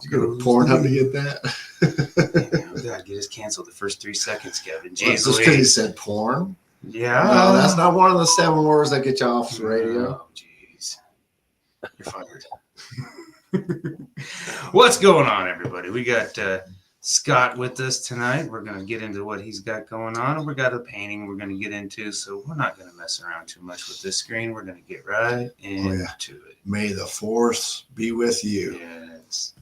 You go to Pornhub to get that? Yeah, we gotta get us canceled the first 3 seconds, Kevin. Well, just because you said porn? Yeah. No, that's not one of the 7 words that get you off the radio. Oh, jeez. You're fired. What's going on, everybody? We got Scott with us tonight. We're going to get into what he's got going on. We got a painting we're going to get into, so we're not going to mess around too much with this screen. We're going to get right into it. May the force be with you. Yes.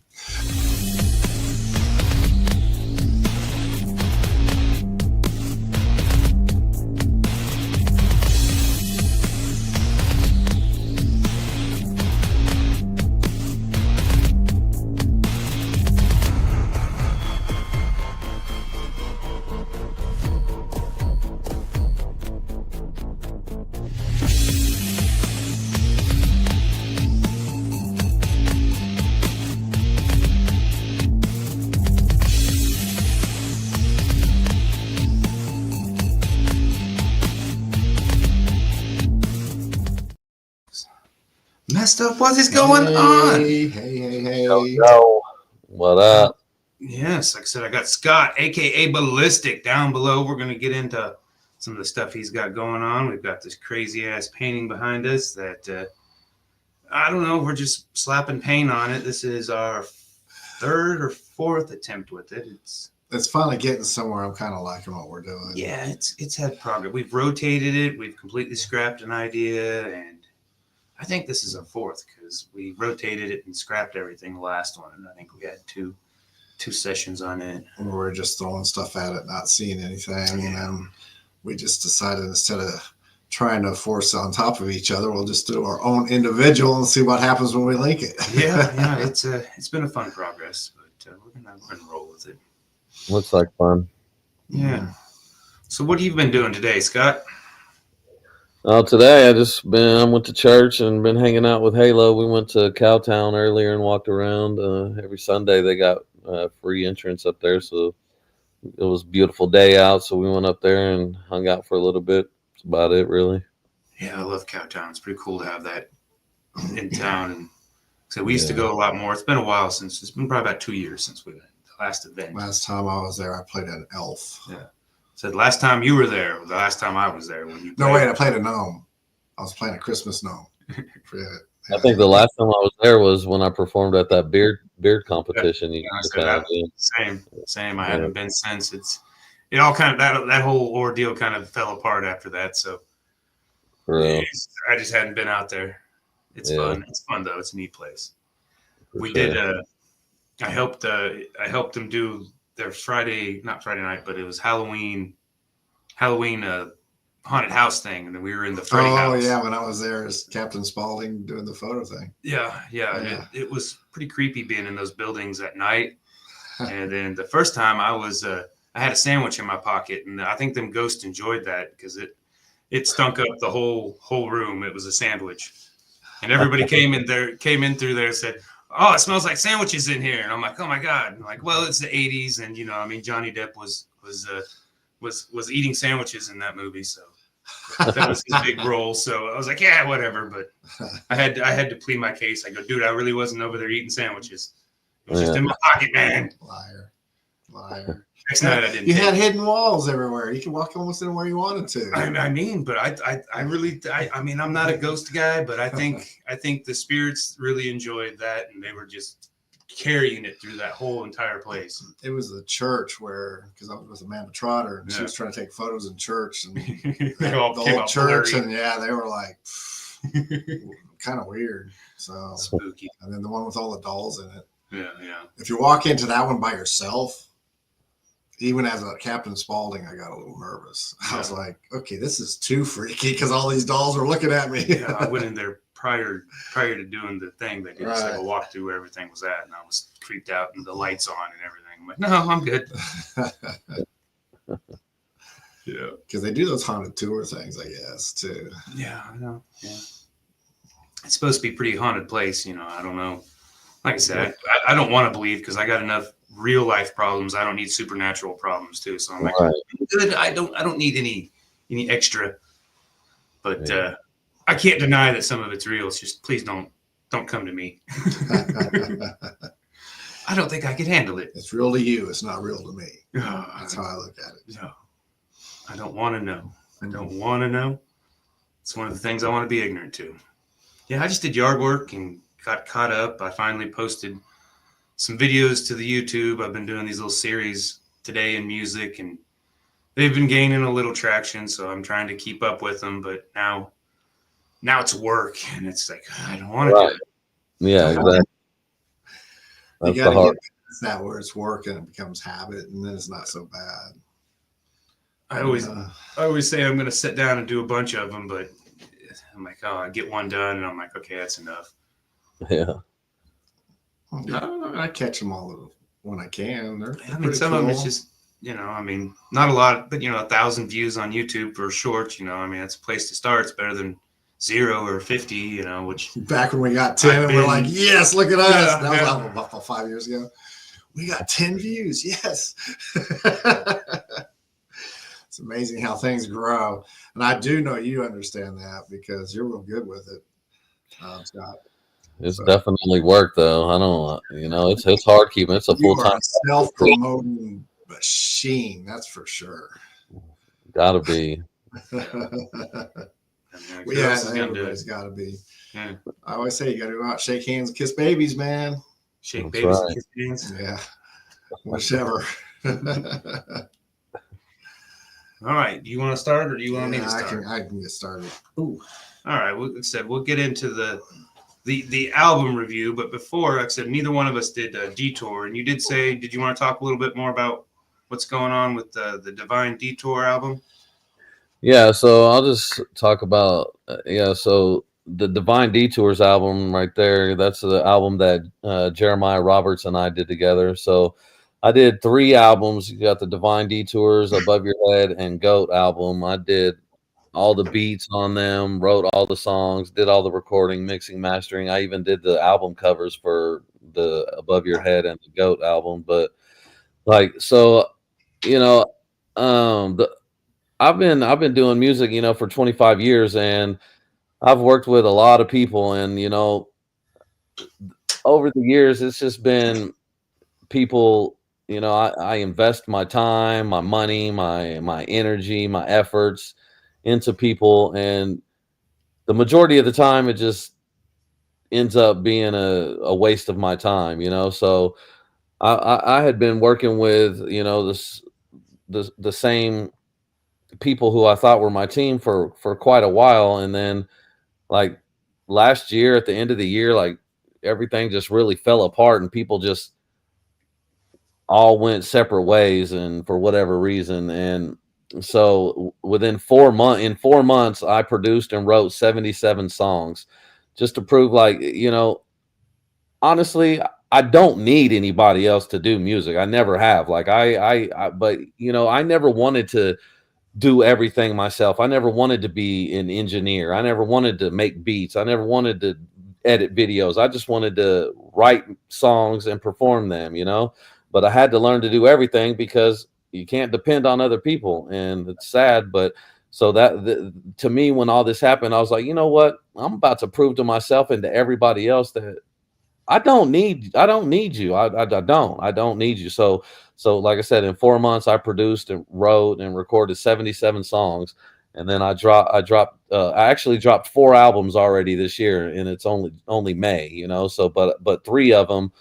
Messed up. What is going on? Hey. Yo. What up? Yes, like I said, I got Scott, aka Bilistic, down below. We're going to get into some of the stuff he's got going on. We've got this crazy ass painting behind us that I don't know. We're just slapping paint on it. This is our 3rd or 4th attempt with it. It's finally getting somewhere. I'm kind of liking what we're doing. Yeah, it's had progress. We've rotated it. We've completely scrapped an idea, and I think this is our 4th because we rotated it and scrapped everything the last one. And I think we had two sessions on it. We were just throwing stuff at it, not seeing anything. And then we just decided instead of trying to force on top of each other, we'll just do our own individual and see what happens when we link it. Yeah. It's been a fun progress, but we're gonna roll with it. Looks like fun. Yeah. So what have you been doing today, Scott? Today I went to church and been hanging out with Halo. We went to Cowtown earlier and walked around. Every Sunday they got free entrance up there, so it was a beautiful day out. So we went up there and hung out for a little bit. That's about it, really. Yeah, I love Cowtown. It's pretty cool to have that in town. And so we used to go a lot more. It's been a while it's been probably about 2 years since we went the last event. Last time I was there, I played an elf. Yeah. So the last time you were there, the last time I was there when you played. No, wait, I played a gnome. I was playing a Christmas gnome. Forget it. I think the last time I was there was when I performed at that beard competition. Same. I haven't been since. It all kind of that whole ordeal kind of fell apart after that. So I just hadn't been out there. It's fun. It's fun though. It's a neat place. Did. I helped them do their not Friday night, but it was Halloween haunted house thing, and then we were in the Freddy house. Oh yeah, when I was there as Captain Spaulding doing the photo thing. Yeah. It was pretty creepy being in those buildings at night. And then the first time I had a sandwich in my pocket, and I think them ghosts enjoyed that because it stunk up the whole room. It was a sandwich, and everybody came in through there and said, "Oh, it smells like sandwiches in here." And I'm like, "Oh my God!" I'm like, well, it's the '80s, and Johnny Depp was eating sandwiches in that movie, so that was his big role. So I was like, yeah, whatever. But I had to plead my case. I go, dude, I really wasn't over there eating sandwiches. It was just in my pocket, man. Liar. Next night I didn't. You had hidden walls everywhere. You could walk almost anywhere you wanted to. I mean, but I really I'm not a ghost guy, but I think the spirits really enjoyed that, and they were just carrying it through that whole entire place. It was the church because I was with Amanda Trotter, and she was trying to take photos in church, and they all the came whole out church, blurry. and they were like kind of weird. So spooky. And then the one with all the dolls in it. Yeah. If you walk into that one by yourself, even as a Captain Spaulding, I got a little nervous. I was like, okay, this is too freaky because all these dolls are looking at me. Yeah, I went in there prior to doing the thing. They did a walkthrough where everything was at, and I was creeped out and the lights on and everything. I'm like, no, I'm good. Yeah, because they do those haunted tour things, I guess, too. Yeah, I know. Yeah, it's supposed to be a pretty haunted place. I don't know. Like I said, I don't want to believe because I got enough real life problems. I don't need supernatural problems too. So I'm like, Right. I'm good. I don't need any extra. But I can't deny that some of it's real. It's just please don't come to me. I don't think I could handle it. It's real to you. It's not real to me. Oh, That's how I look at it. No, I don't want to know. I don't want to know. It's one of the things I want to be ignorant to. Yeah, I just did yard work and got caught up. I finally posted some videos to the YouTube. I've been doing these little series today in music, and they've been gaining a little traction. So I'm trying to keep up with them. But now it's work, and it's like I don't want to do it. Yeah, exactly. You That's got the to hard. get past that where it's work and it becomes habit, and then it's not so bad. I always say I'm going to sit down and do a bunch of them, but I'm like, oh, I get one done, and I'm like, okay, that's enough. Yeah. I catch them all when I can. I mean, some of them it's just, I mean, not a lot, but 1,000 views on YouTube for short. I mean, that's a place to start. It's better than 0 or 50. Which back when we got 10, and we're like, yes, look at us. Yeah, that was about 5 years ago. We got 10 views. Yes. It's amazing how things grow. And I do know you understand that because you're real good with it, Scott. It's definitely work, though. I don't, it's hard keeping. It's a full time. Self-promoting machine, that's for sure. Gotta be. Everybody's got to be. Yeah. I always say you got to go out, shake hands, kiss babies, man. Shake That's babies, right. kiss hands. Yeah, whichever. All right. Do you want to start, or do you want me to start? I can get started. Ooh. All right. Well, like I said, we'll get into the album review, but before, like I said, neither one of us did Detour, and you did say, did you want to talk a little bit more about what's going on with the Divine Detour album? Yeah, so I'll just talk about so the Divine Detours album right there, that's the album that Jeremiah Roberts and I did together. So I did 3 albums. You got the Divine Detours, Above Your Head, and Goat album. I did all the beats on them, wrote all the songs, did all the recording, mixing, mastering. I even did the album covers for the Above Your Head and the Goat album. But I've been doing music, for 25 years, and I've worked with a lot of people, and over the years, it's just been people. I invest my time, my money, my energy, my efforts into people, and the majority of the time, it just ends up being a waste of my time. So I had been working with the same people who I thought were my team for quite a while, and then like last year at the end of the year, like everything just really fell apart, and people just all went separate ways, and for whatever reason. And so within 4 months, I produced and wrote 77 songs, just to prove, honestly, I don't need anybody else to do music. I never have. But I never wanted to do everything myself. I never wanted to be an engineer. I never wanted to make beats. I never wanted to edit videos. I just wanted to write songs and perform them, but I had to learn to do everything because you can't depend on other people. And it's sad, but so to me, when all this happened, I was like, you know what? I'm about to prove to myself and to everybody else that I don't need you. I don't need you. So like I said, in 4 months, I produced and wrote and recorded 77 songs. And then I actually dropped 4 albums already this year, and it's only May, so, but 3 of them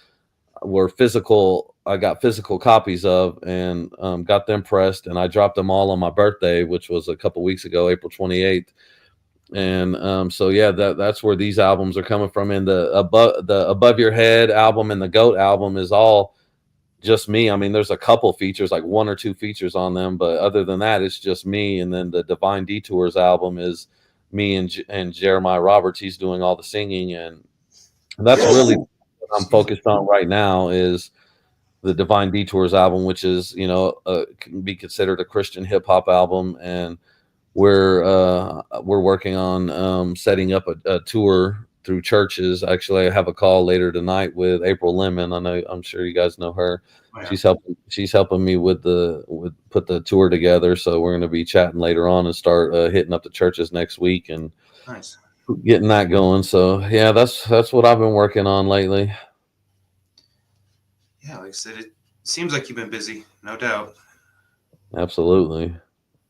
were physical. I got physical copies of, and got them pressed, and I dropped them all on my birthday, which was a couple weeks ago, April 28th. And so yeah, that's where these albums are coming from. And the Above Your Head album and the Goat album is all just me. I mean, there's a couple features, like 1 or 2 features on them, but other than that, it's just me. And then the Divine Detours album is me and Jeremiah Roberts. He's doing all the singing, and that's really what I'm focused on right now is the Divine Detours album, which is can be considered a Christian hip hop album. And we're working on setting up a tour through churches. Actually, I have a call later tonight with April Lemon. I'm sure you guys know her. Yeah. She's helping me with put the tour together. So we're going to be chatting later on and start hitting up the churches next week and Nice. getting that going. So yeah, that's what I've been working on lately. Yeah, like I said, it seems like you've been busy, no doubt. Absolutely.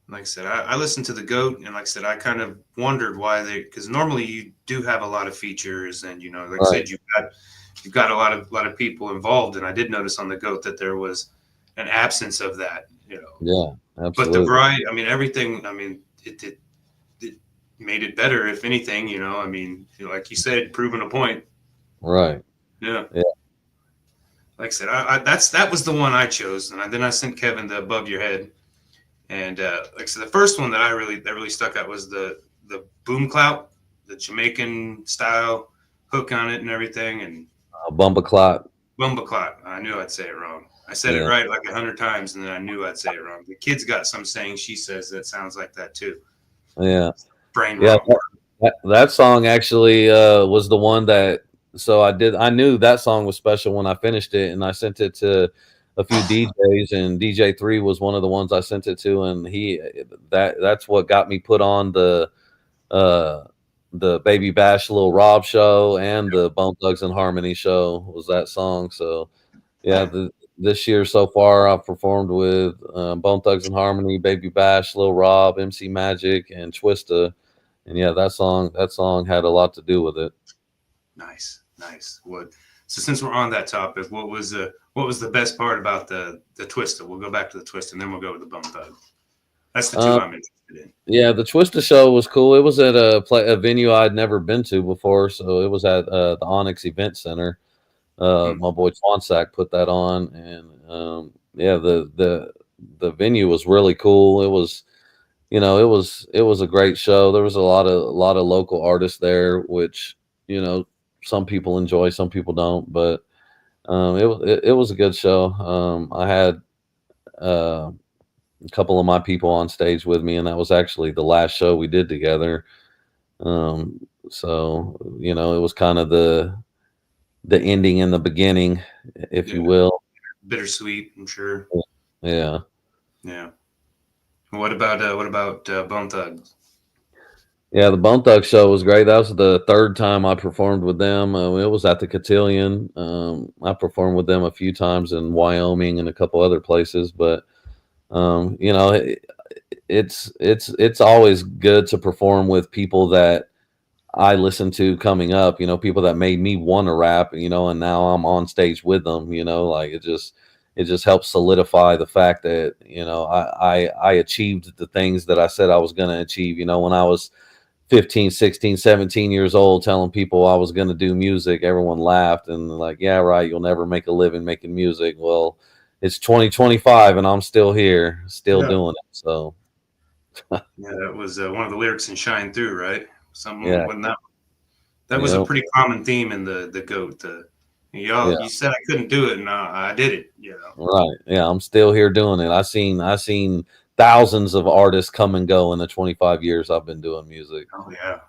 Like I said, I listened to the goat, and like I said, I kind of wondered why because normally you do have a lot of features, and like I Right. said, you've got a lot of people involved, and I did notice on the goat that there was an absence of that. Yeah, But the absolutely. variety, I mean, everything, I mean, it made it better, if anything. I mean, like you said, proving a point. Right. Yeah. Yeah. Like I said, that was the one I chose, and then I sent Kevin the Above Your Head. And like I said, the first one that really stuck out was the boom clout, the Jamaican style hook on it and everything, and Bumba clock. bumba clout. I knew I'd say it wrong. I said it Yeah. right like 100 times, and then I knew I'd say it wrong. The kid's got some saying she says that sounds like that too. Yeah. Brain Yeah. wrong. That song actually was the one that I knew that song was special when I finished it, and I sent it to a few DJs, and DJ3 was one of the ones I sent it to, and that's what got me put on uh the Baby Bash Lil Rob show and the Bone Thugs and Harmony show was that song. So yeah, this year so far I've performed with Bone Thugs and Harmony, Baby Bash, Lil Rob, MC Magic, and Twista. And yeah, that song had a lot to do with it. Nice. So since we're on that topic, what was the best part about the Twista? We'll go back to the Twist, and then we'll go with the Bone Thug. That's the two I'm interested in. Yeah, the Twista show was cool. It was at a venue I'd never been to before, so it was at the Onyx Event Center. My boy Twansack put that on, and yeah, the venue was really cool. It was, it was a great show. There was a lot of local artists there, which some people enjoy, some people don't, but it was a good show. I had a couple of my people on stage with me, and that was actually the last show we did together. So it was kind of the ending and the beginning, if you will. Bittersweet, I'm sure. Yeah. What about Bone Thugs? Yeah, the Bone Thug show was great. That was the third time I performed with them. It was at the Cotillion. I performed with them a few times in Wyoming and a couple other places, but it's always good to perform with people that I listened to coming up. People that made me want to rap. And now I'm on stage with them. Like it just helps solidify the fact that I achieved the things that I said I was going to achieve. When I was 15, 16, 17 years old, telling people I was going to do music, everyone laughed and like, yeah, right, you'll never make a living making music. Well, it's 2025 and I'm still here, still doing it. So yeah, that was one of the lyrics in Shine Through, right? Yeah. That was a pretty common theme in the GOAT. You said I couldn't do it, and I did it. Right. Yeah, I'm still here doing it. I seen thousands of artists come and go in the 25 years I've been doing music. Oh yeah,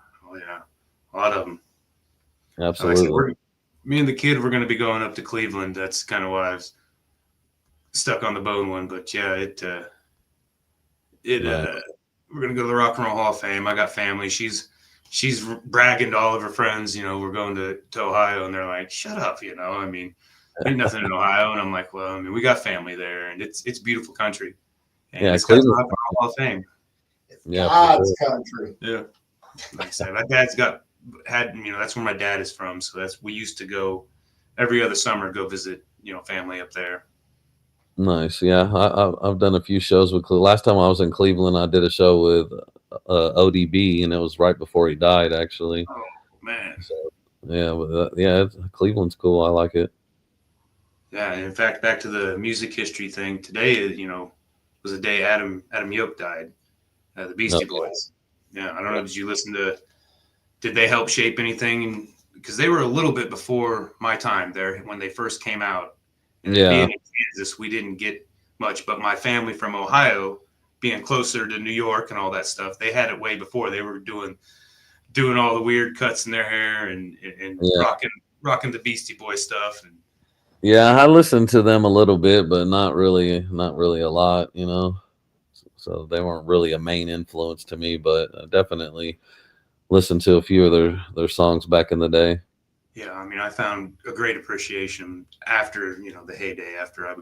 a lot of them. Absolutely. Me and the kid, we're going to be going up to Cleveland. That's kind of why I was stuck on the Bone one. But yeah, we're going to go to the Rock and Roll Hall of Fame. I got family. She's bragging to all of her friends, we're going to Ohio, and they're like, shut up, I mean, ain't nothing in Ohio. And I'm like, well, I mean, we got family there, and it's beautiful country. And it's got the Rock and Roll Hall of Fame. It's God's country. Yeah. Like I said, my dad's that's where my dad is from. So we used to go every other summer, go visit, family up there. Nice. Yeah. I've done a few shows with Cleveland. Last time I was in Cleveland, I did a show with ODB, and it was right before he died, actually. Oh man. So, yeah, Cleveland's cool. I like it. Yeah. In fact, back to the music history thing, today, was the day Adam Yoke died, the Beastie Boys. Yeah. I don't know. Did you listen did they help shape anything? Because they were a little bit before my time there when they first came out. And being in Kansas, we didn't get much, but my family from Ohio, being closer to New York and all that stuff, they had it way before. They were doing all the weird cuts in their hair and rocking the Beastie Boy stuff. And Yeah, I listened to them a little bit, but not really a lot, So they weren't really a main influence to me, but I definitely listened to a few of their songs back in the day. Yeah, I mean, I found a great appreciation after the heyday, after I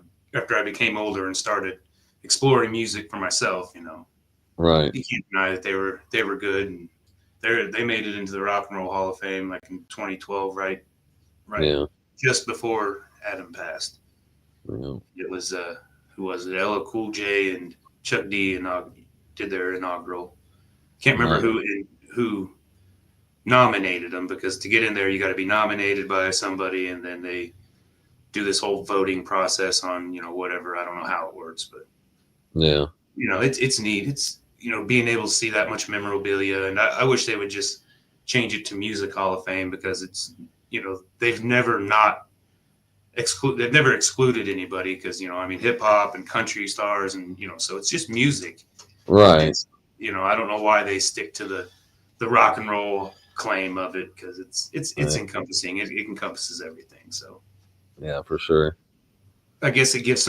became older and started exploring music for myself. Right. You can't deny that they were good, and they made it into the Rock and Roll Hall of Fame like in 2012, right Yeah. just before Adam passed. Yeah. It was who was it? LL Cool J and Chuck D did their inaugural. Can't remember Nice. who nominated them, because to get in there you got to be nominated by somebody, and then they do this whole voting process on whatever. I don't know how it works, but Yeah. it's neat. It's being able to see that much memorabilia, and I wish they would just change it to Music Hall of Fame, because it's they've never they've never excluded anybody, because I mean, hip hop and country stars, and so it's just music. Right. It's, I don't know why they stick to the rock and roll claim of it, because it's Right. encompassing. It encompasses everything. So Yeah, for sure. I guess it gives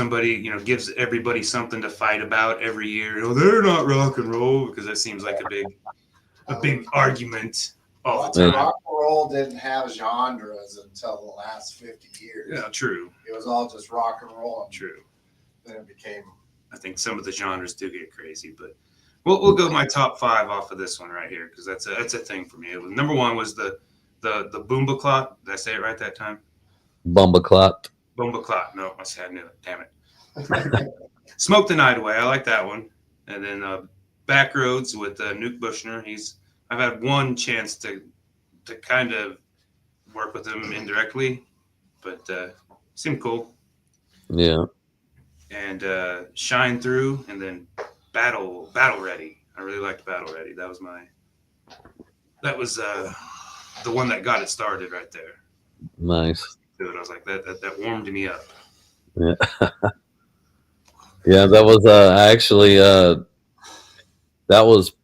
gives everybody something to fight about every year. They're not rock and roll, because that seems like a big argument all the Yeah. time. Rock and roll didn't have genres until the last 50 years. Yeah, true. It was all just rock and roll. True. Then it became. I think some of the genres do get crazy, but we'll go my top 5 off of this one right here, because that's a thing for me. It was, number 1 was the Boomba Clot. Did I say it right that time? Bumbaclot. Boomba Clot. No, I knew it. Damn it. Smoke the Night Away. I like that one. And then Backroads with Nuke Bushner. I've had one chance to kind of work with him indirectly, but seemed cool. Yeah. And Shine Through, and then Battle Ready. I really liked Battle Ready. That was the one that got it started right there. Nice. I was like, that warmed me up. Yeah. Yeah, that was actually that was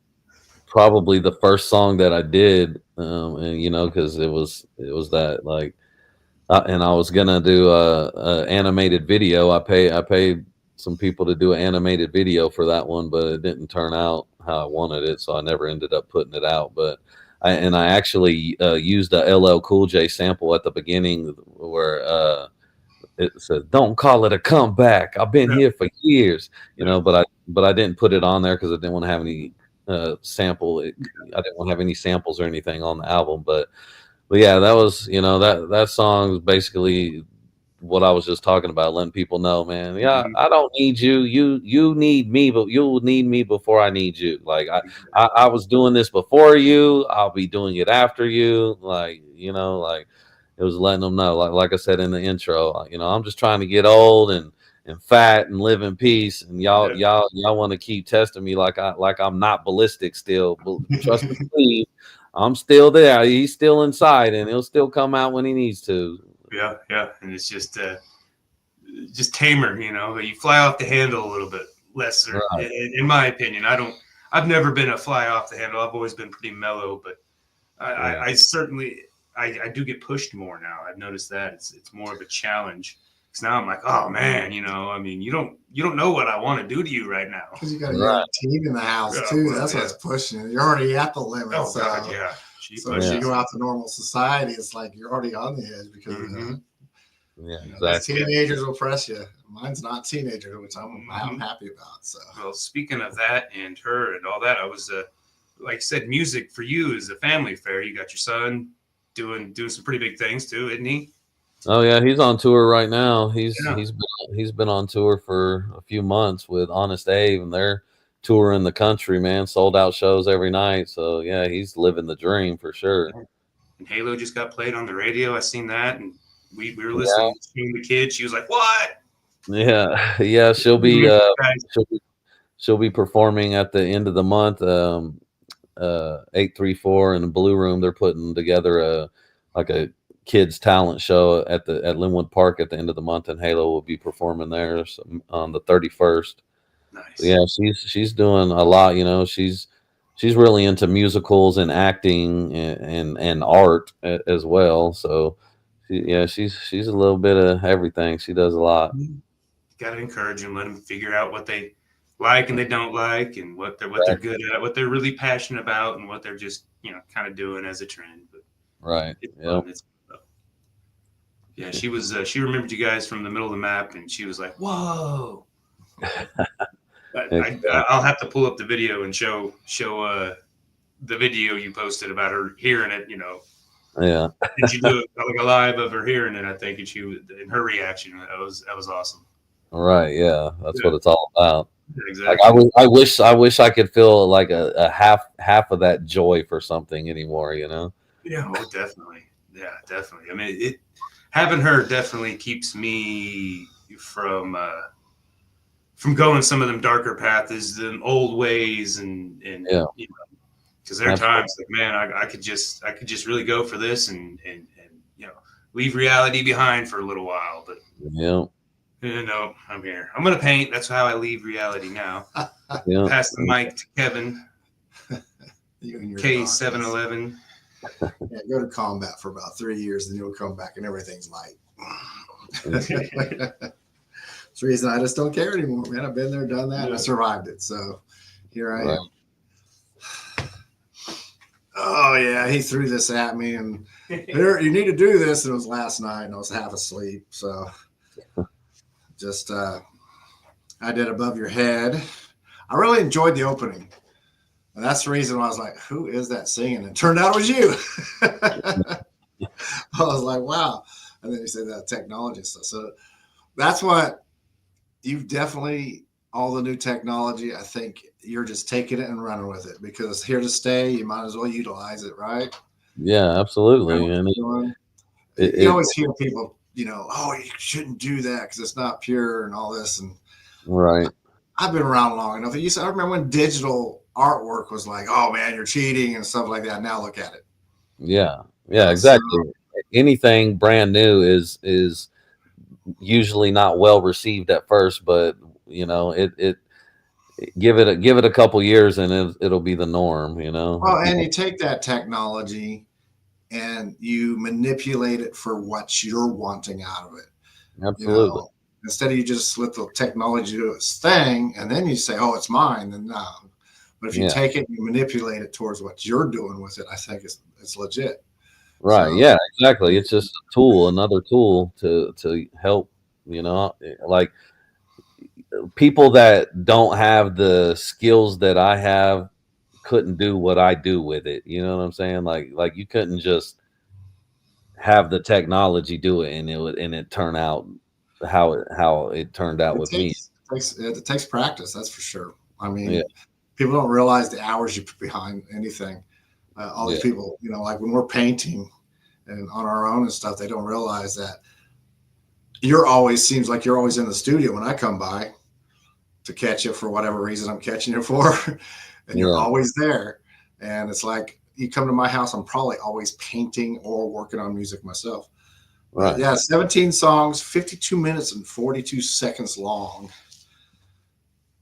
probably the first song that I did, and because it was that, like, and I was gonna do a animated video. I paid some people to do an animated video for that one, but it didn't turn out how I wanted it, so I never ended up putting it out. But I actually used a LL Cool J sample at the beginning, where it said, "Don't call it a comeback. I've been here for years," but I didn't put it on there because I didn't want to have any sample. I didn't want to have any samples or anything on the album, but yeah, that was that song is basically what I was just talking about, letting people know, man. Yeah, I don't need you. You need me, but you'll need me before I need you. Like I was doing this before you. I'll be doing it after you. Like like it was letting them know. Like I said in the intro, I'm just trying to get old and fat and live in peace. And y'all want to keep testing me like I'm not Bilistic still. But trust me, I'm still there. He's still inside, and he'll still come out when he needs to. Yeah, and it's just tamer. You fly off the handle a little bit less. Right. In my opinion, I've never been a fly off the handle. I've always been pretty mellow, but I certainly I do get pushed more now. I've noticed that it's more of a challenge. Because now I'm like, oh man, I mean, you don't know what I want to do to you right now. Because you got a young team in the house too. That's what's pushing it. You're already at the limit. Oh God, yeah. So as you go out to normal society, it's like you're already on the edge because yeah, exactly. Teenagers will press you. Mine's not teenager, which I'm happy about. So well, speaking of that and her and all that, I was like I said, music for you is a family affair. You got your son doing some pretty big things too, isn't he? Oh yeah, he's on tour right now. He's been on tour for a few months with Honest Abe, and they're touring the country, man. Sold out shows every night. So yeah, he's living the dream for sure. And Halo just got played on the radio. I seen that, and we were listening to the kid. She was like, "What?" Yeah. She'll be performing at the end of the month. 834 in the Blue Room. They're putting together a kids talent show at Linwood Park at the end of the month, and Halo will be performing there on the 31st. Nice. So yeah, she's doing a lot. She's really into musicals and acting and art as well. So She's a little bit of everything. She does a lot. Got to encourage them, let them figure out what they like and they don't like, and what they're good at, what they're really passionate about, and what they're just kind of doing as a trend. But Right. it's Yeah. fun. It's fun. Yeah, she was. She remembered you guys from the middle of the map, and she was like, "Whoa!" I'll have to pull up the video and show the video you posted about her hearing it. Yeah. Did you do like a live of her hearing it? I think, and in her reaction, that was awesome. Right. Yeah. That's what it's all about. Exactly. Like I wish I could feel like a half of that joy for something anymore. Yeah. Oh, definitely. Yeah, definitely. I mean, having her definitely keeps me from going some of them darker paths, them old ways, and Yeah. because there are times like, man, I could just really go for this and leave reality behind for a little while, but Yeah. no, I'm here. I'm gonna paint. That's how I leave reality now. Yeah. Pass the mic to Kevin. You and your K711. Yeah, go to combat for about 3 years, then you'll come back and everything's light. It's the reason I just don't care anymore, man. I've been there, done that, and I survived it. So here I am. Oh yeah, he threw this at me, and here, you need to do this. And it was last night, and I was half asleep. So just I did Above Your Head. I really enjoyed the opening. And that's the reason why I was like, who is that singing? And it turned out it was you. I was like, wow. And then you say that technology stuff. So that's what you've definitely, all the new technology, I think you're just taking it and running with it because it's here to stay. You might as well utilize it, right? Yeah, absolutely. And you always hear people, oh, you shouldn't do that because it's not pure and all this. And right. I've been around long enough. I remember when digital artwork was like, oh man, you're cheating and stuff like that. Now look at it. Yeah, exactly. Anything brand new is usually not well received at first, but it give it a couple years and it'll be the norm. Well, and you take that technology and you manipulate it for what you're wanting out of it. Absolutely. Instead of you just let the technology do its thing and then you say, oh, it's mine, then no. But if you take it and you manipulate it towards what you're doing with it, I think it's legit. Right. So, yeah, exactly. It's just a tool, another tool to help, like people that don't have the skills that I have couldn't do what I do with it. You know what I'm saying? Like you couldn't just have the technology do it and it turn out how it turned out with me. It takes practice, that's for sure. I mean, people don't realize the hours you put behind anything. All these people, like when we're painting and on our own and stuff, they don't realize that seems like you're always in the studio when I come by to catch it for whatever reason I'm catching it for. And you're always there. And it's like you come to my house, I'm probably always painting or working on music myself. Right. But 17 songs, 52 minutes and 42 seconds long.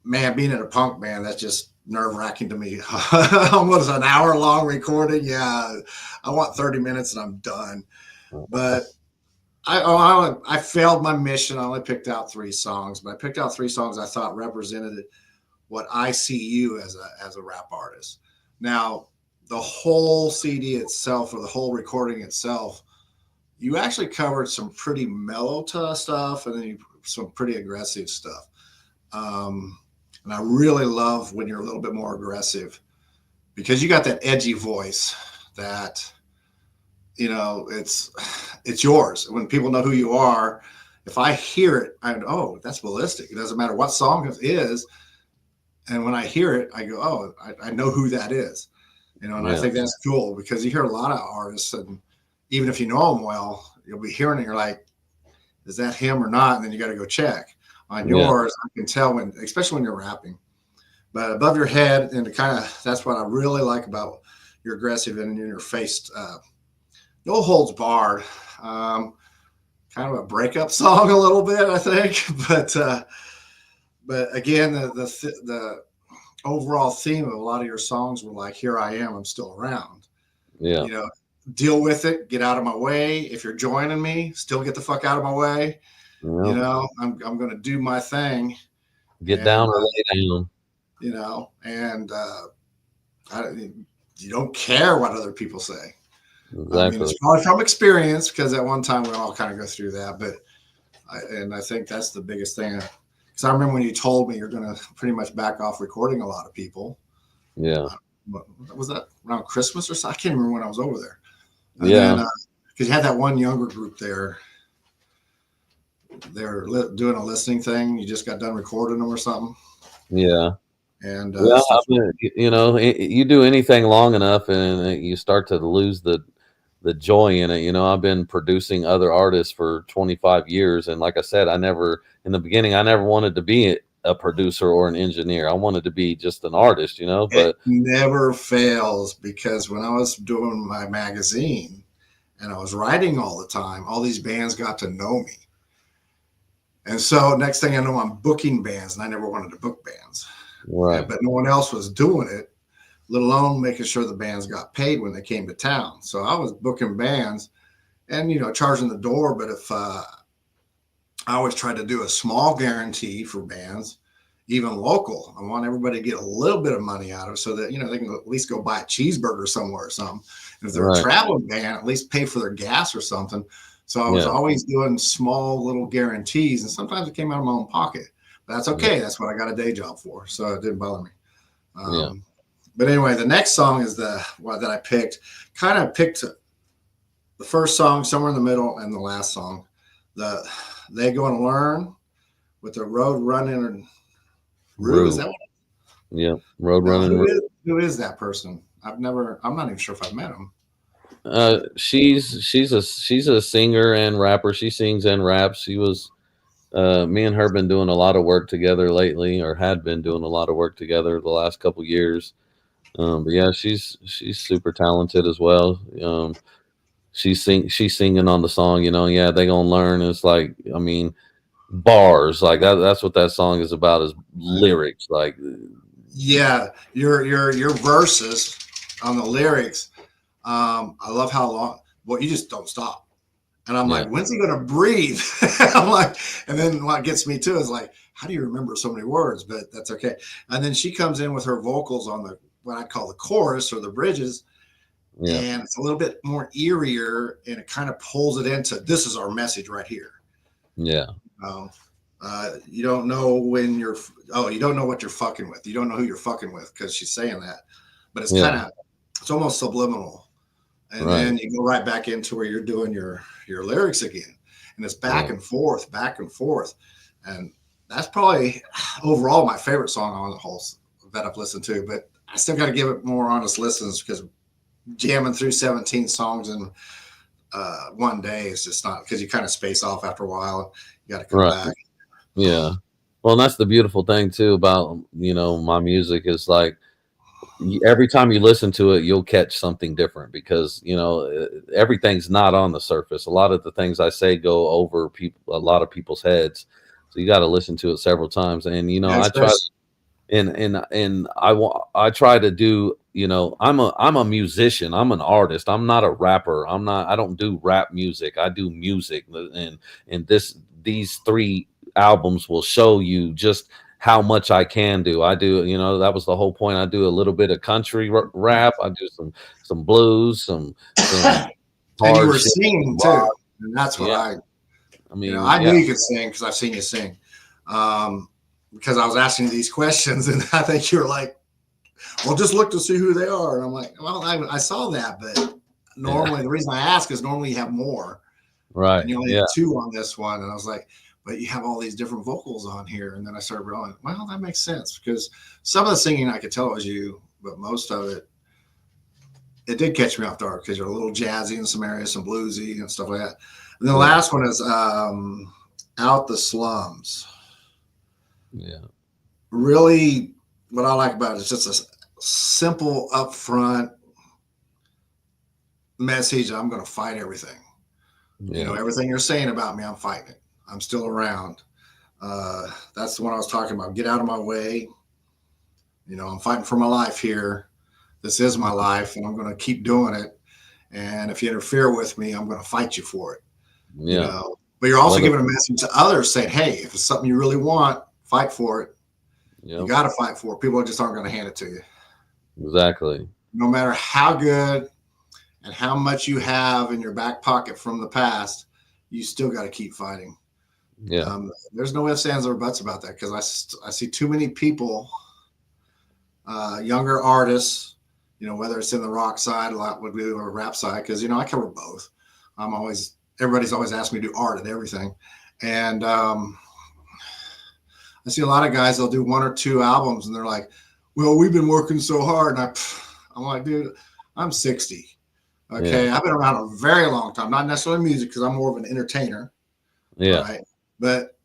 Man, being in a punk band, that's just nerve-wracking to me. Almost an hour-long recording. Yeah, I want 30 minutes and I'm done. But I failed my mission. I only picked out 3 songs, but I picked out 3 songs I thought represented what I see you as a rap artist. Now, the whole CD itself or the whole recording itself, you actually covered some pretty mellow stuff and then some pretty aggressive stuff. And I really love when you're a little bit more aggressive because you got that edgy voice that, it's yours. When people know who you are, if I hear it, oh, that's Bilistic. It doesn't matter what song it is. And when I hear it, I go, oh, I know who that is. And I think that's cool because you hear a lot of artists, and even if you know them well, you'll be hearing it. You're like, is that him or not? And then you got to go check. On yours, I can tell especially when you're rapping. But Above Your Head, and that's what I really like about your aggressive and in your face, no holds barred. Kind of a breakup song a little bit, I think. But again, the overall theme of a lot of your songs were like, "Here I am, I'm still around." Yeah. deal with it, get out of my way. If you're joining me, still get the fuck out of my way. Yep. You know, I'm going to do my thing. Get down or lay down. You know, and you don't care what other people say. Exactly. I mean, it's probably from experience, because at one time we all kind of go through that. But I think that's the biggest thing. Because I remember when you told me you're going to pretty much back off recording a lot of people. Yeah. Was that around Christmas or something? I can't remember when I was over there. And yeah. Because you had that one younger group there. They're doing a listening thing. You just got done recording them or something. Yeah. And I mean, you know, you do anything long enough and you start to lose the joy in it. You know, I've been producing other artists for 25 years. And like I said, in the beginning, I never wanted to be a producer or an engineer. I wanted to be just an artist, you know, but it never fails, because when I was doing my magazine and I was writing all the time, all these bands got to know me. And so next thing I know, I'm booking bands, and I never wanted to book bands. Right. But no one else was doing it, let alone making sure the bands got paid when they came to town. So I was booking bands and, you know, charging the door. But if I always tried to do a small guarantee for bands, even local, I want everybody to get a little bit of money out of it, so that, you know, they can at least go buy a cheeseburger somewhere or something. And if they're a traveling band, at least pay for their gas or something. So I was always doing small little guarantees, and sometimes it came out of my own pocket. But that's okay. That's what I got a day job for, so it didn't bother me. But anyway, the next song is the one that I picked. Kind of picked the first song somewhere in the middle, and the last song. They Go and Learn with the Road Running. Rue, is that what? Yeah, Road Running. Who is that person? I'm not even sure if I've met him. She's a singer and rapper. She sings and raps. She was me and her been doing a lot of work together lately, or had been doing a lot of work together the last couple years. But yeah, she's super talented as well. She's singing on the song, you know. Yeah, They Gonna Learn. It's like, I mean, bars, like that's what that song is about, is lyrics. Like, yeah, your verses on the lyrics. I love how long. Well, you just don't stop. And I'm like, when's he gonna breathe? I'm like, and then what gets me too is like, how do you remember so many words? But that's okay. And then she comes in with her vocals on what I call the chorus or the bridges. Yeah. And it's a little bit more eerier, and it kind of pulls it into, this is our message right here. Yeah. You don't know when you don't know what you're fucking with. You don't know who you're fucking with, because she's saying that. But it's it's almost subliminal. And then you go right back into where you're doing your lyrics again. And it's back and forth. And that's probably overall my favorite song on the whole that I've listened to. But I still got to give it more honest listens, because jamming through 17 songs in one day is just not, because you kind of space off after a while. You got to come back. Yeah. Well, and that's the beautiful thing too about, you know, my music is like, every time you listen to it, you'll catch something different, because, you know, everything's not on the surface. A lot of the things I say go over a lot of people's heads. So you got to listen to it several times. And, you know, I try, and I try to do, you know, I'm a musician. I'm an artist. I'm not a rapper. I don't do rap music. I do music. And these 3 albums will show you just how much I can do. I do, you know, that was the whole point. I do a little bit of country rap. I do some blues, some and you were singing too. And that's what I mean, you know, I knew you could sing, because I've seen you sing. Because I was asking you these questions, and I think you were like, well, just look to see who they are. And I'm like, well, I saw that, but normally the reason I ask is normally you have more. Right. And you only have 2 on this one. And I was like, but you have all these different vocals on here. And then I started realizing, well, that makes sense, because some of the singing I could tell it was you, but most of it did catch me off guard, because you're a little jazzy in some areas, some bluesy and stuff like that. And then the last one is Out the Slums. Yeah. Really, what I like about it is just a simple, upfront message. I'm going to fight everything. Yeah. You know, everything you're saying about me, I'm fighting it. I'm still around. That's the one I was talking about. Get out of my way. You know, I'm fighting for my life here. This is my life, and I'm going to keep doing it. And if you interfere with me, I'm going to fight you for it. Yeah. You know? But you're also giving a message to others saying, hey, if it's something you really want, fight for it. Yep. You got to fight for it. People just aren't going to hand it to you. Exactly. No matter how good and how much you have in your back pocket from the past, you still got to keep fighting. Yeah. There's no ifs, ands, or buts about that, because I see too many people, younger artists, you know, whether it's in the rock side, a lot would be or rap side, because, you know, I cover both. Everybody's always asked me to do art and everything. And I see a lot of guys, they'll do 1 or 2 albums and they're like, well, we've been working so hard. And I'm like, dude, I'm 60. Okay. Yeah. I've been around a very long time, not necessarily music, because I'm more of an entertainer. Yeah. Right? But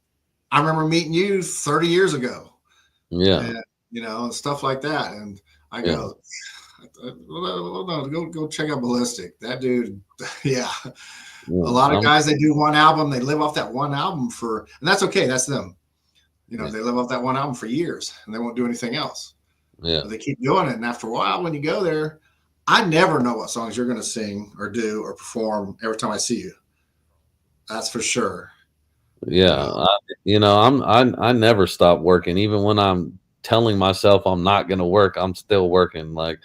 I remember meeting you 30 years ago. Yeah. And, you know, and stuff like that. And I go, go check out Bilistic. That dude, yeah. A lot of guys, they do 1 album, they live off that 1 album and that's okay. That's them. You know, they live off that 1 album for years and they won't do anything else. Yeah. But they keep doing it. And after a while, when you go there, I never know what songs you're going to sing or do or perform every time I see you. That's for sure. Yeah. I never stop working. Even when I'm telling myself I'm not going to work, I'm still working. Like,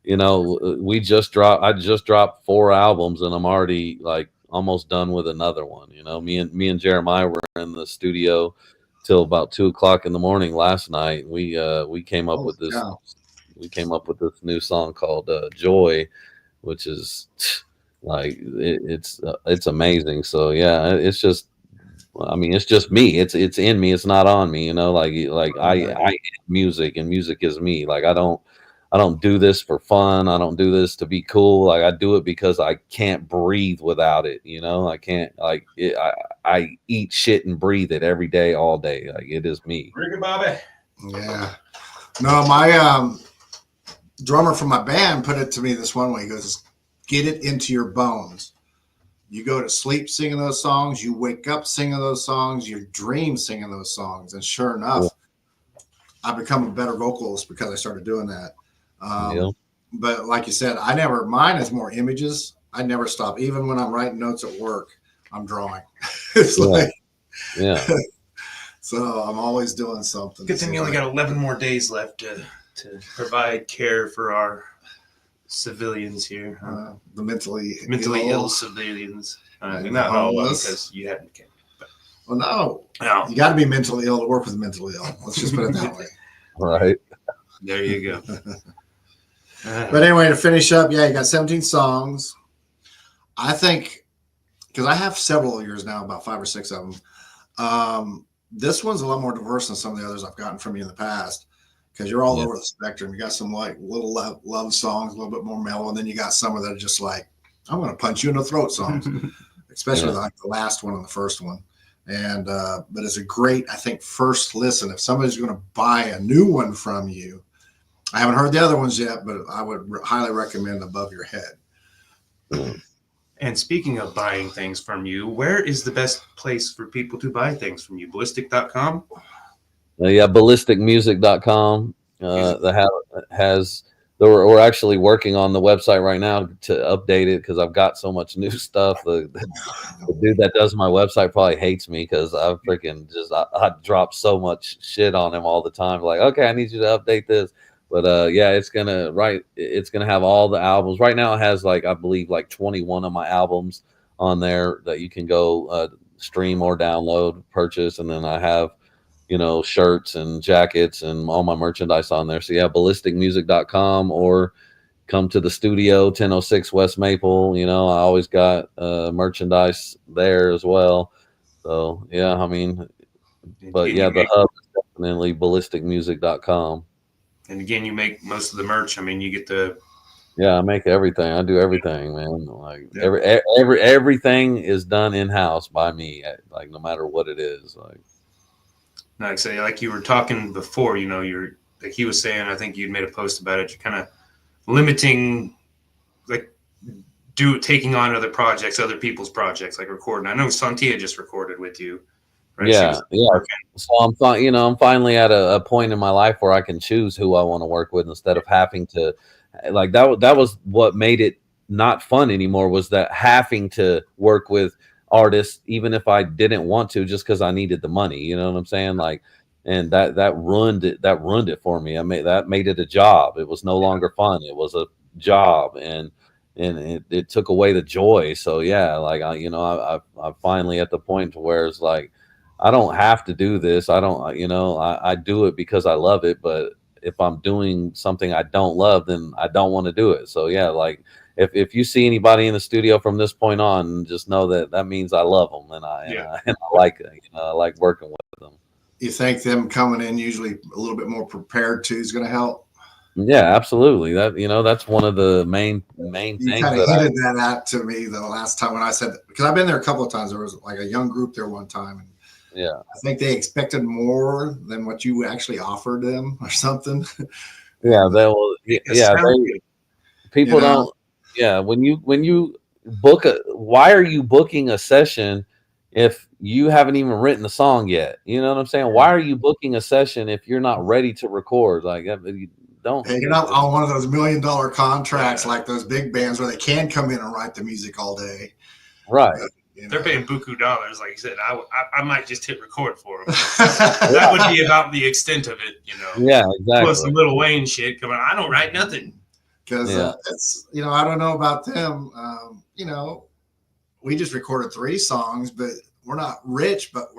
you know, I just dropped 4 albums and I'm already like almost done with another one. You know, me and Jeremiah were in the studio till about 2 o'clock in the morning last night. We came up with this. Yeah. We came up with this new song called Joy, which is like it's amazing. So yeah, it's just, I mean, it's just me. It's in me. It's not on me. You know, like I am music, and music is me. Like I don't do this for fun. I don't do this to be cool. Like I do it because I can't breathe without it. You know, I can't I eat shit and breathe it every day, all day. Like it is me. Ricky Bobby. Yeah. No, my drummer from my band put it to me this one way. He goes, get it into your bones. You go to sleep singing those songs. You wake up singing those songs. You dream singing those songs. And sure enough, I've become a better vocalist because I started doing that. But like you said, mine is more images. I never stop. Even when I'm writing notes at work, I'm drawing. It's like, so I'm always doing something. Good thing you only got 11 more days left to provide care for our civilians here. The mentally ill civilians. Not all of them, because you haven't came. Well, no. You got to be mentally ill to work with mentally ill. Let's just put it that way. Right. There you go. But anyway, to finish up, you got 17 songs. I think, because I have several of yours now, about 5 or 6 of them. This one's a lot more diverse than some of the others I've gotten from you in the past, because you're all over the spectrum. You got some like little love songs, a little bit more mellow, and then you got some that are just like, I'm going to punch you in the throat songs, especially like the last one and the first one. And but it's a great, I think, first listen. If somebody's going to buy a new one from you, I haven't heard the other ones yet, but I would highly recommend Above Your Head. And speaking of buying things from you, where is the best place for people to buy things from you? Bilistic.com? Bilisticmusic.com. We're actually working on the website right now to update it, because I've got so much new stuff. The dude that does my website probably hates me, because I freaking I drop so much shit on him all the time. Like, okay, I need you to update this. But it's gonna have all the albums. Right now it has I believe 21 of my albums on there that you can go stream or download, purchase, and then I have, you know, shirts and jackets and all my merchandise on there. So bilisticmusic.com, or come to the studio, 1006 West Maple. You know, I always got merchandise there as well. So yeah, I mean, but yeah, the hub is definitely bilisticmusic.com. And again, you make most of the merch. I mean, you get the. Yeah, I make everything. I do everything, man. Like everything is done in house by me. Like no matter what it is. Like say, like you were talking before, you know, like he was saying, I think you'd made a post about it. You're kind of limiting, taking on other projects, other people's projects, like recording. I know Santia just recorded with you. Right? Yeah. So I'm finally at a point in my life where I can choose who I want to work with, instead of having to, that was what made it not fun anymore was that having to work with artists, even if I didn't want to, just because I needed the money. You know what I'm saying? Like, and that ruined it. That ruined it for me. That made it a job. It was no longer fun. It was a job, and it took away the joy. So yeah, like I'm finally at the point to where it's like, I don't have to do this. I don't, I do it because I love it. But if I'm doing something I don't love, then I don't want to do it. So yeah, like if you see anybody in the studio from this point on, just know that means I love them, and I like it. I like working with them. You think them coming in usually a little bit more prepared too is going to help? Yeah, absolutely. That's one of the main things. You kind of hinted that out to me the last time when I said, because I've been there a couple of times. There was like a young group there one time, and yeah, I think they expected more than what you actually offered them or something. Yeah, people don't. Yeah, when you book why are you booking a session if you haven't even written the song yet? You know what I'm saying? Why are you booking a session if you're not ready to record? Like, you don't. Hey, you're not on one of those $1 million contracts like those big bands where they can come in and write the music all day. Right. They're paying buku dollars. Like you said, I might just hit record for them. That would be about the extent of it, Yeah, exactly. Plus some Lil Wayne shit coming. I don't write nothing. Because it's, I don't know about them. We just recorded 3 songs, but we're not rich, but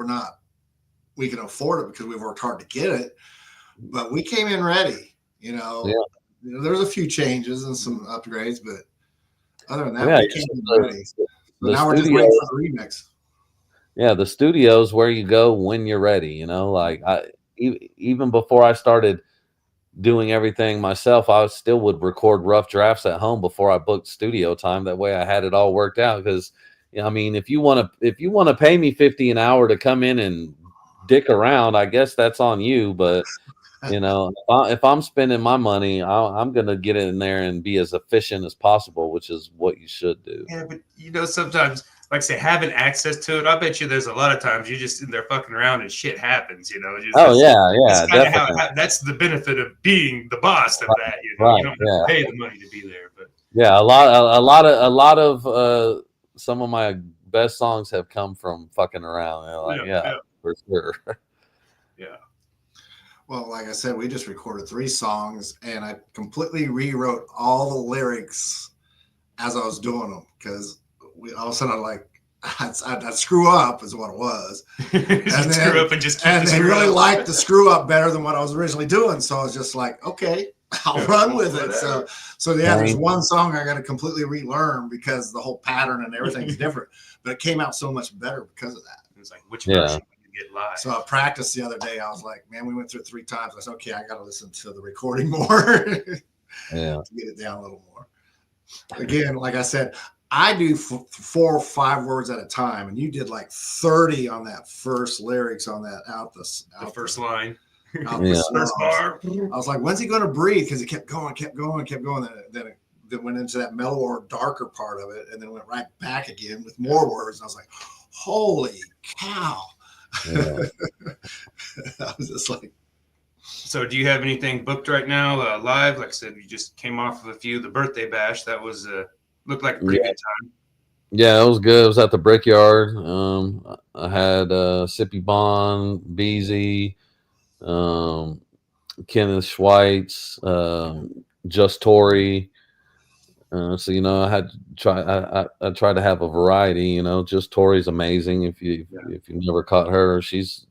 we can afford it because we've worked hard to get it. But we came in ready, there's a few changes and some upgrades, but other than that, we came in ready. So now we're just waiting for the remix. Yeah, the studio is where you go when you're ready. Like even before I started doing everything myself, I still would record rough drafts at home before I booked studio time. That way I had it all worked out. Because if you want to pay me $50 an hour to come in and dick around, I guess that's on you. But if I'm spending my money, I'm gonna get in there and be as efficient as possible, which is what you should do. Yeah, but sometimes, like I say, having access to it, I bet you there's a lot of times you're just in there fucking around and shit happens. Definitely. That's the benefit of being the boss of that. Right, you don't have to pay the money to be there. But yeah, a lot of some of my best songs have come from fucking around. For sure. Yeah. Well, like I said, we just recorded 3 songs, and I completely rewrote all the lyrics as I was doing them because all of a sudden I'd screw up is what it was. And screw up and just keep and they really liked the screw up better than what I was originally doing. So I was just like, okay, I'll run with it. So there's one song I got to completely relearn because the whole pattern and everything's different. But it came out so much better because of that. It's like, which version can you get live? So I practiced the other day. I was like, man, we went through it 3 times. I said, okay, I got to listen to the recording more to get it down a little more. Again, like I said, I do 4 or 5 words at a time, and you did like 30 on that first lyrics on that the first line. First bar. I was like, when's he going to breathe? Because he kept going. Then it went into that mellower, darker part of it, and then went right back again with more words. And I was like, holy cow. Yeah. I was just like. So do you have anything booked right now live? Like I said, you just came off of a few. The birthday bash, that was looked like a pretty good time. Yeah, it was good. It was at the Brickyard. I had Sippy Bond, Beezy, Kenneth Schweitz, Just Tory. So I had to try. I tried to have a variety. Just Tori's amazing. If you never caught her, she's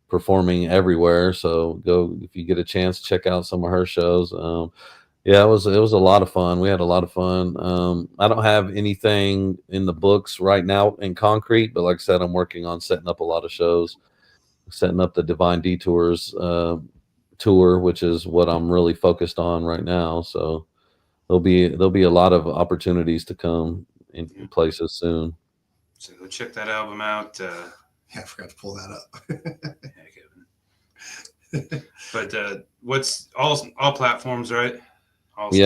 performing everywhere. So go if you get a chance, check out some of her shows. Yeah, it was a lot of fun. We had a lot of fun. I don't have anything in the books right now in concrete, but like I said, I'm working on setting up a lot of shows, setting up the Divine Detours tour, which is what I'm really focused on right now. So there'll be a lot of opportunities to come in places soon. So go check that album out. I forgot to pull that up. But what's all platforms, right? All 3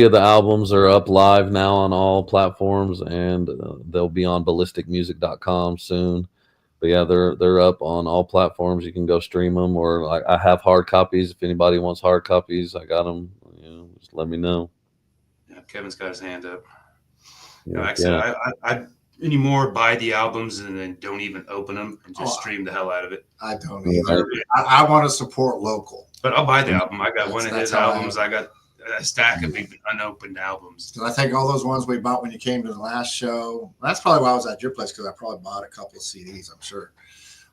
of the albums are up live now on all platforms, and they'll be on ballisticmusic.com soon. But yeah, they're up on all platforms. You can go stream them, or I have hard copies. If anybody wants hard copies, I got them. Just let me know. Yeah, Kevin's got his hand up. Yeah, Like I said, I anymore buy the albums and then don't even open them and just stream the hell out of it. I don't either. I want to support local. But I'll buy the album. I got one of his albums. I got a stack of unopened albums. I think all those ones we bought when you came to the last show, that's probably why I was at your place, because I probably bought a couple of CDs, I'm sure.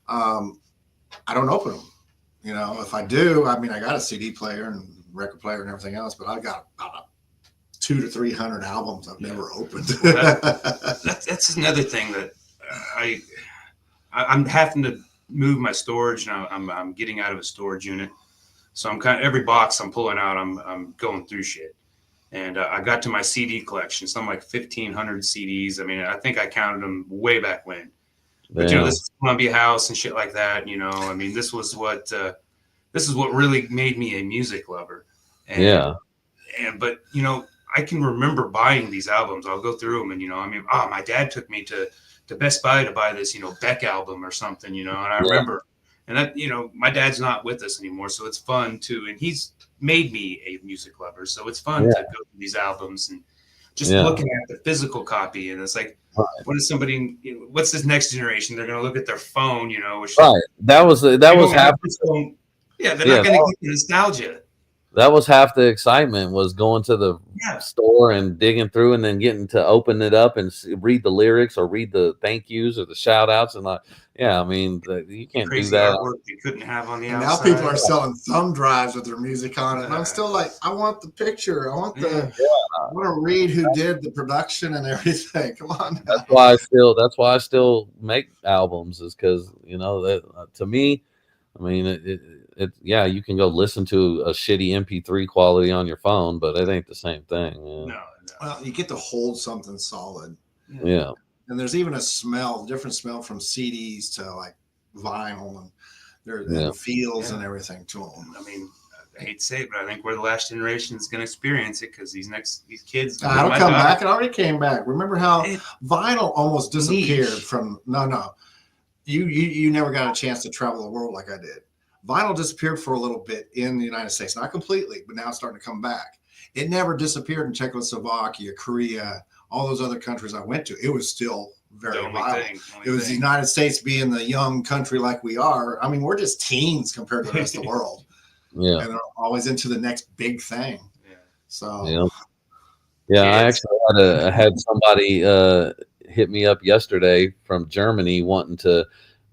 I don't open them. You know, if I do, I mean, I got a CD player and record player and everything else, but I got about 200 to 300 albums I've never opened. That's another thing that I'm having to move my storage, and I'm getting out of a storage unit. So I'm kind of, every box I'm pulling out, I'm going through shit. And I got to my CD collection, something like 1,500 CDs. I mean, I think I counted them way back when. But you know, this is Columbia House and shit like that. You know, I mean, this is what really made me a music lover. And, but you know, I can remember buying these albums. I'll go through them, and you know, I mean, my dad took me to Best Buy to buy this, you know, Beck album or something, you know, and I remember. And that, you know, my dad's not with us anymore, so it's fun too. And he's made me a music lover, so it's fun to go through these albums and just looking at the physical copy. And it's like, what is somebody? You know, what's this next generation? They're going to look at their phone, you know. Which, that was half. Yeah, they're not going to get the nostalgia. That was half the excitement, was going to the store and digging through and then getting to open it up and read the lyrics or read the thank yous or the shout outs. And I mean, you can't do that. Artwork you couldn't have on the outside. Now people are selling thumb drives with their music on it. And I'm still like, I want the picture. I want I want to read who did the production and everything. Come on. Now. That's why I still make albums, is because, you know, that to me, I mean, you can go listen to a shitty MP3 quality on your phone, but it ain't the same thing. No. Well, you get to hold something solid. Yeah. And there's even a different smell from CDs to like vinyl, and there's feels and everything to them. I mean, I hate to say it, but I think we're the last generation that's going to experience it, because these kids. It'll come back. It already came back. Remember how vinyl almost disappeared from? No. You never got a chance to travel the world like I did. Vinyl disappeared for a little bit in the United States, not completely, but now it's starting to come back. It never disappeared in Czechoslovakia, Korea, all those other countries I went to. It was still very violent. It was the United States, being the young country like we are. I mean, we're just teens compared to the rest of the world. Yeah. And they're always into the next big thing. Yeah. So. Yeah, I actually had somebody hit me up yesterday from Germany wanting to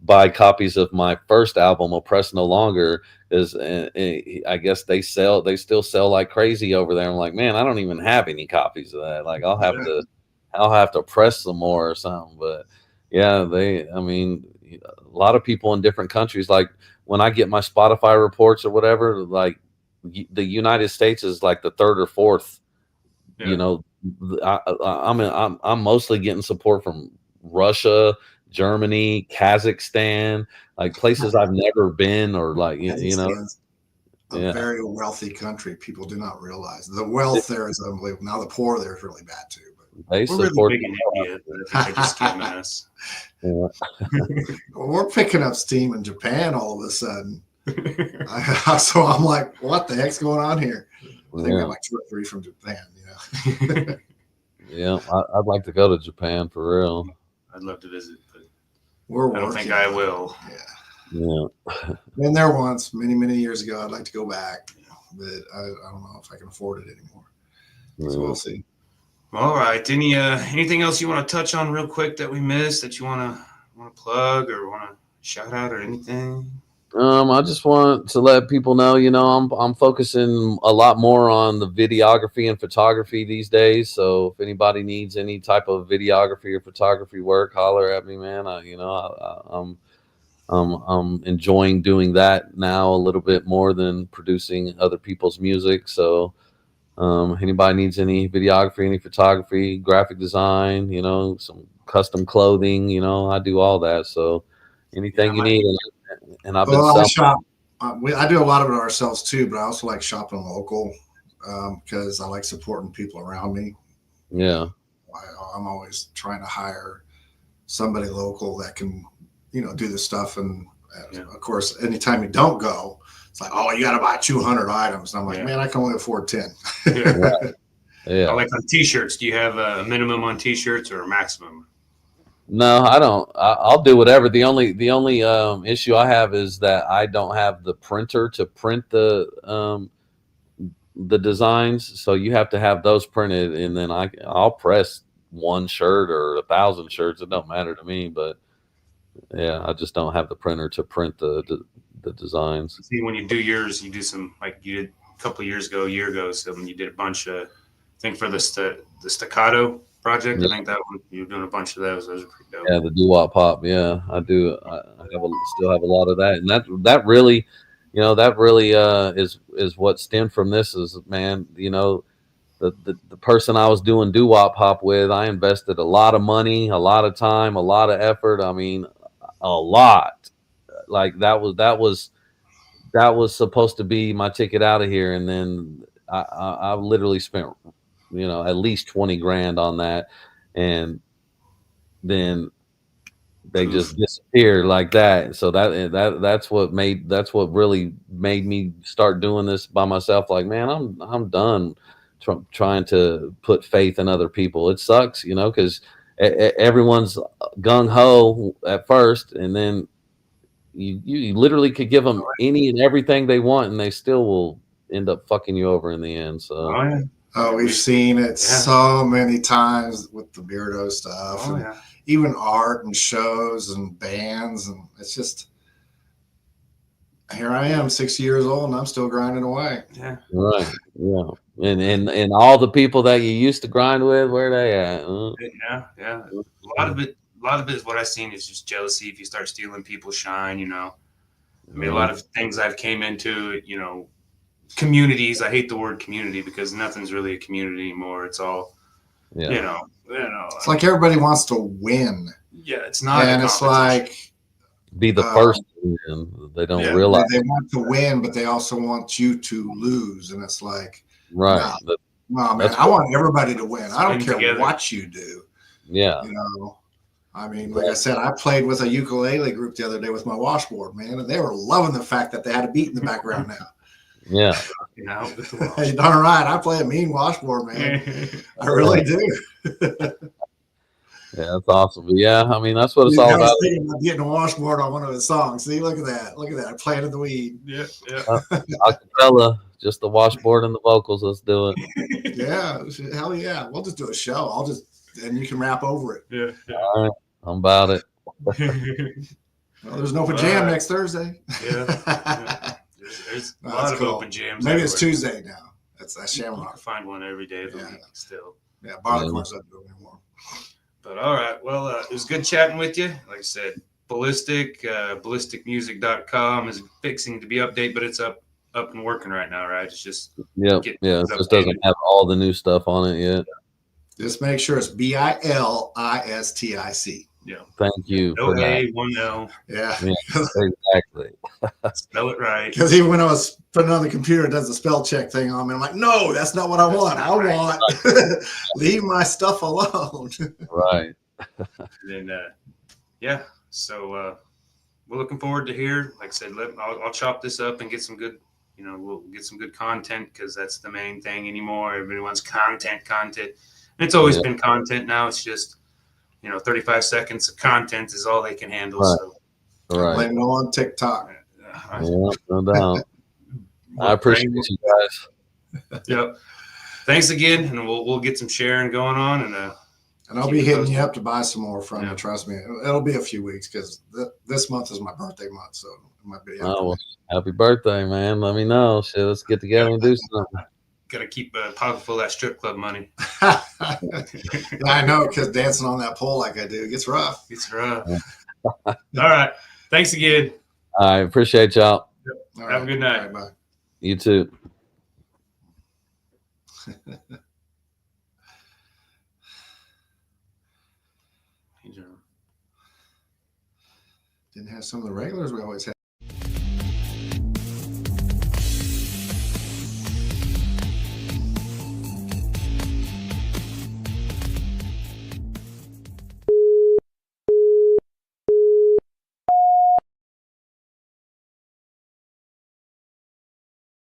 buy copies of my first album, Oppressed No Longer, is I guess they still sell like crazy over there. I'm like, man, I don't even have any copies of that. Like, I'll have to press some more or something. But yeah, I mean, a lot of people in different countries, like when I get my Spotify reports or whatever, like the United States is like the third or fourth. You know, I'm mostly getting support from Russia, Germany, Kazakhstan, like places I've never been, or like, you know, a very wealthy country. People do not realize the wealth there is unbelievable. Now the poor there is really bad too. But they support really big in India, but they just can't us. Well, we're picking up steam in Japan all of a sudden. So I'm like, what the heck's going on here? I think I got like 2 or 3 from Japan. Yeah, I'd like to go to Japan for real. I'd love to visit, but I don't think I will. Yeah. Been there once, many years ago. I'd like to go back, but I don't know if I can afford it anymore. So we'll see. All right. Anything else you want to touch on real quick that we missed, that you want to plug or want to shout out or anything? I just want to let people know, you know, I'm focusing a lot more on the videography and photography these days. So if anybody needs any type of videography or photography work, holler at me, man. I'm enjoying doing that now a little bit more than producing other people's music. So anybody needs any videography, any photography, graphic design, you know, some custom clothing, you know, I do all that. So anything you need. And I've been I do a lot of it ourselves too, but I also like shopping local because I like supporting people around me. Yeah. I'm always trying to hire somebody local that can, you know, do the stuff. And of course, anytime you don't go, it's like, oh, you got to buy 200 items. And I'm like, man, I can only afford 10. Yeah. Like on T-shirts, do you have a minimum on T-shirts or a maximum? No, I don't. I'll do whatever. The only issue I have is that I don't have the printer to print the designs. So you have to have those printed, and then I'll press one shirt or 1,000 shirts. It don't matter to me. But yeah, I just don't have the printer to print the designs. See, when you do yours, you do some like you did a couple of years ago, a year ago. So when you did a bunch of, I think for the staccato project, Yeah. I think that one you were doing a bunch of those. Those are pretty dope. Yeah, the doo-wop pop. Yeah, I do. I still have a lot of that, and that really, that really is what stemmed from this. Is, man, the person I was doing doo-wop pop with, I invested a lot of money, a lot of time, a lot of effort. I mean, a lot. Like that was supposed to be my ticket out of here, and then I literally spent at least 20 grand on that, and then they just disappeared like that. So that's what really made me start doing this by myself. Like, man, I'm done trying to put faith in other people. It sucks, because everyone's gung ho at first, and then you literally could give them any and everything they want, and they still will end up fucking you over in the end. So. Oh, yeah. Oh, we've seen it so many times with the Beardo stuff, and even art and shows and bands, and it's just, here I am, 60 years old, and I'm still grinding away. Yeah. Right. Yeah. And all the people that you used to grind with, where they at? Yeah. A lot of it is what I've seen is just jealousy. If you start stealing people's shine, I mean, a lot of things I've came into, communities. I hate the word community because nothing's really a community anymore. It's all, It's like everybody wants to win. Yeah, it's not. And it's like be the first to win. They don't realize they want to win, but they also want you to lose. And it's like, right. No, man, I want everybody to win. I don't care together. what you do. Yeah. I mean, like I said, I played with a ukulele group the other day with my washboard, man, and they were loving the fact that they had a beat in the background now. Yeah. You're darn right. I play a mean washboard, man. I really do. Yeah, that's awesome. But yeah, I mean, that's what it's all about. Getting a washboard on one of his songs. See, look at that. Look at that. I planted the weed. Yeah. Acapella, just the washboard and the vocals. Let's do it. Yeah. Hell yeah. We'll just do a show. And you can rap over it. Yeah. All right. I'm about it. Well, there's an open jam next Thursday. Yeah. There's a lot of open jams. Maybe it's Tuesday now. That's Shamrock. You can find one every day of the week still. Yeah, Barleycorn's not doing anymore. But all right. Well, it was good chatting with you. Like I said, Bilistic, BLISTICmusic.com is fixing to be updated, but it's up and working right now, right? It's just it just doesn't have all the new stuff on it yet. Just make sure it's BILISTIC. Yeah. Thank you. No A, 1 L. Yeah. Exactly. Spell it right. Because even when I was putting on the computer, it does the spell check thing on me. I'm like, no, that's not what I want. I want leave my stuff alone. Right. And so we're looking forward to hear. Like I said, I'll chop this up and get some good. We'll get some good content because that's the main thing anymore. Everybody wants content. And it's always been content. Now it's just 35 seconds of content is all they can handle. Right. So Right. Blame it on TikTok. Yeah, no doubt. I appreciate you guys. Yep. Thanks again, and we'll get some Sharon going on, and I'll be hitting you up to buy some more from you. Trust me, it'll be a few weeks because this month is my birthday month, so it might be. Well, happy birthday, man! Let me know. Shit, let's get together and do something. Gotta keep a pocket full of that strip club money. Yeah, I know, because dancing on that pole like I do gets rough. All right. Thanks again. I appreciate y'all. Yep. Have a good night. Right, bye. You too. Didn't have some of the regulars we always had.